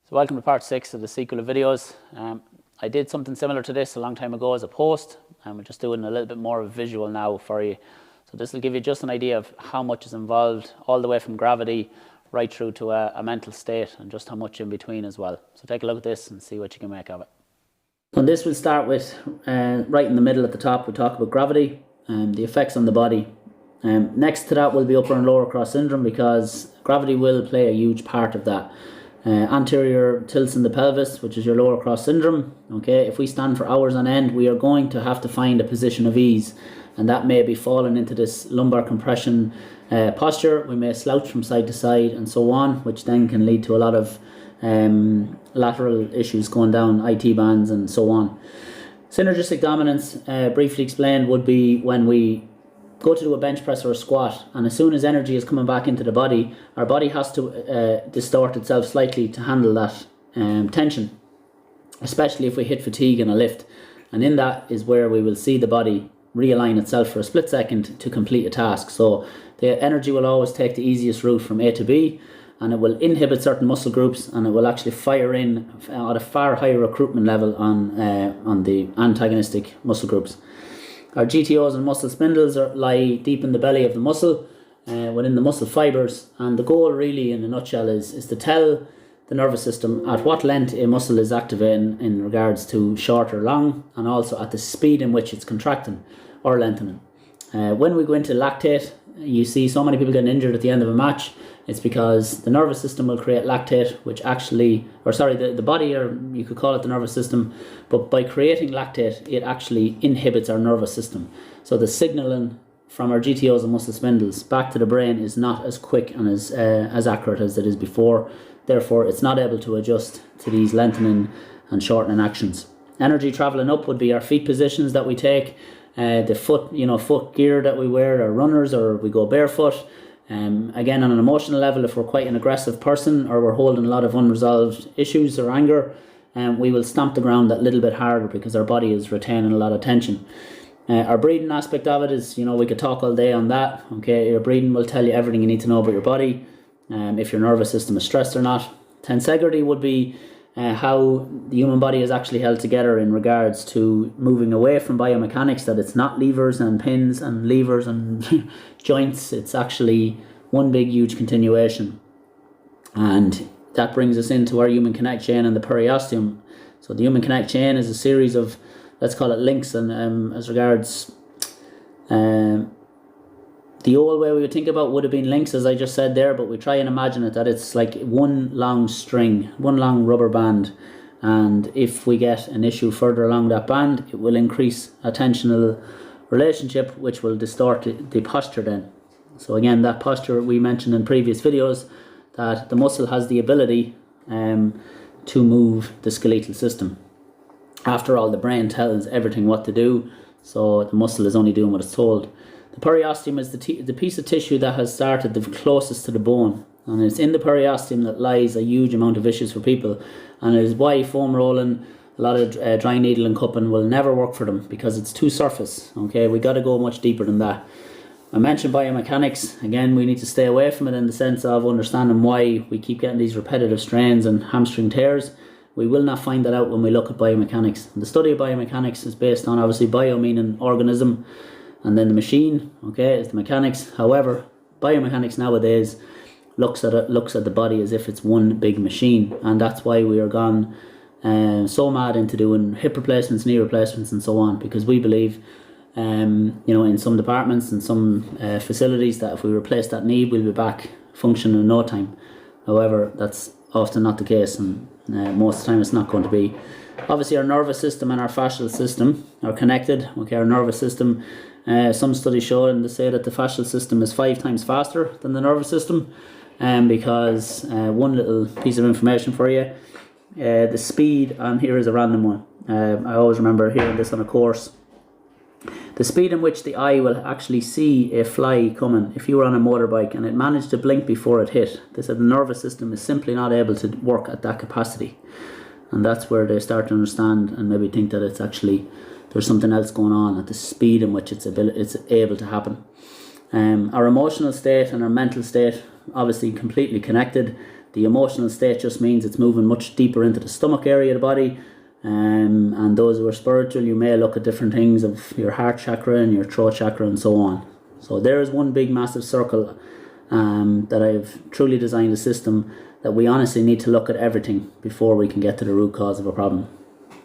So welcome to part 6 of the sequel of videos. I did something similar to this a long time ago as a post, and we're just doing a little bit more of a visual now for you. So this will give you just an idea of how much is involved, all the way from gravity right through to a mental state, and just how much in between as well. So take a look at this and see what you can make of it. And this will start with, right in the middle at the top, we talk about gravity and the effects on the body. Next to that will be upper and lower cross syndrome, because gravity will play a huge part of that. Anterior tilts in the pelvis, which is your lower cross syndrome. Okay, if we stand for hours on end, we are going to have to find a position of ease, and that may be falling into this lumbar compression posture. We may slouch from side to side and so on, which then can lead to a lot of lateral issues going down, IT bands and so on. Synergistic dominance, briefly explained, would be when we go to do a bench press or a squat, and as soon as energy is coming back into the body, our body has to distort itself slightly to handle that tension, especially if we hit fatigue in a lift. And in that is where we will see the body realign itself for a split second to complete a task. So the energy will always take the easiest route from A to B, and it will inhibit certain muscle groups, and it will actually fire in at a far higher recruitment level on the antagonistic muscle groups. Our GTOs and muscle spindles lie deep in the belly of the muscle, within the muscle fibers, and the goal really in a nutshell is to tell the nervous system at what length a muscle is activating in regards to short or long, and also at the speed in which it's contracting or lengthening. When we go into lactate, you see so many people getting injured at the end of a match. It's because the nervous system will create lactate, which actually, the body, or you could call it the nervous system, but by creating lactate, it actually inhibits our nervous system. So the signaling from our GTOs and muscle spindles back to the brain is not as quick and as accurate as it is before. Therefore, it's not able to adjust to these lengthening and shortening actions. Energy traveling up would be our feet positions that we take, the foot gear that we wear, our runners, or we go barefoot. Again, on an emotional level, if we're quite an aggressive person or we're holding a lot of unresolved issues or anger, we will stomp the ground that little bit harder because our body is retaining a lot of tension. Our breathing aspect of it is, we could talk all day on that. Okay, your breathing will tell you everything you need to know about your body, if your nervous system is stressed or not. Tensegrity would be how the human body is actually held together in regards to moving away from biomechanics, that it's not levers and pins and levers and joints. It's actually one big huge continuation, and that brings us into our human connect chain and the periosteum. So the human connect chain is a series of, let's call it links, and as regards the old way we would think about would have been links, as I just said there, but we try and imagine it that it's like one long string, one long rubber band, and if we get an issue further along that band, it will increase a tensional relationship, which will distort the posture then. So again, that posture we mentioned in previous videos, that the muscle has the ability to move the skeletal system. After all, the brain tells everything what to do, so the muscle is only doing what it's told. The periosteum is the piece of tissue that has started the closest to the bone, and it's in the periosteum that lies a huge amount of issues for people, and it is why foam rolling, a lot of dry needle and cupping will never work for them, because it's too surface. Okay, we got to go much deeper than that. I mentioned biomechanics. Again, we need to stay away from it in the sense of understanding why we keep getting these repetitive strains and hamstring tears. We will not find that out when we look at biomechanics. And the study of biomechanics is based on, obviously, bio meaning organism, and then the machine, okay, is the mechanics. However, biomechanics nowadays looks at the body as if it's one big machine, and that's why we are gone so mad into doing hip replacements, knee replacements, and so on, because we believe, in some departments and some facilities, that if we replace that knee, we'll be back functioning in no time. However, that's often not the case, and most of the time it's not going to be. Obviously, our nervous system and our fascial system are connected. Okay, our nervous system, some studies show, and they say that the fascial system is 5 times faster than the nervous system, because one little piece of information for you, the speed, and here is a random one, I always remember hearing this on a course, the speed in which the eye will actually see a fly coming, if you were on a motorbike and it managed to blink before it hit, they said the nervous system is simply not able to work at that capacity. And that's where they start to understand and maybe think that it's actually, there's something else going on at the speed in which it's able to happen. Our emotional state and our mental state, obviously completely connected. The emotional state just means it's moving much deeper into the stomach area of the body. And those who are spiritual, you may look at different things of your heart chakra and your throat chakra and so on. So there is one big massive circle that I've truly designed a system that we honestly need to look at everything before we can get to the root cause of a problem.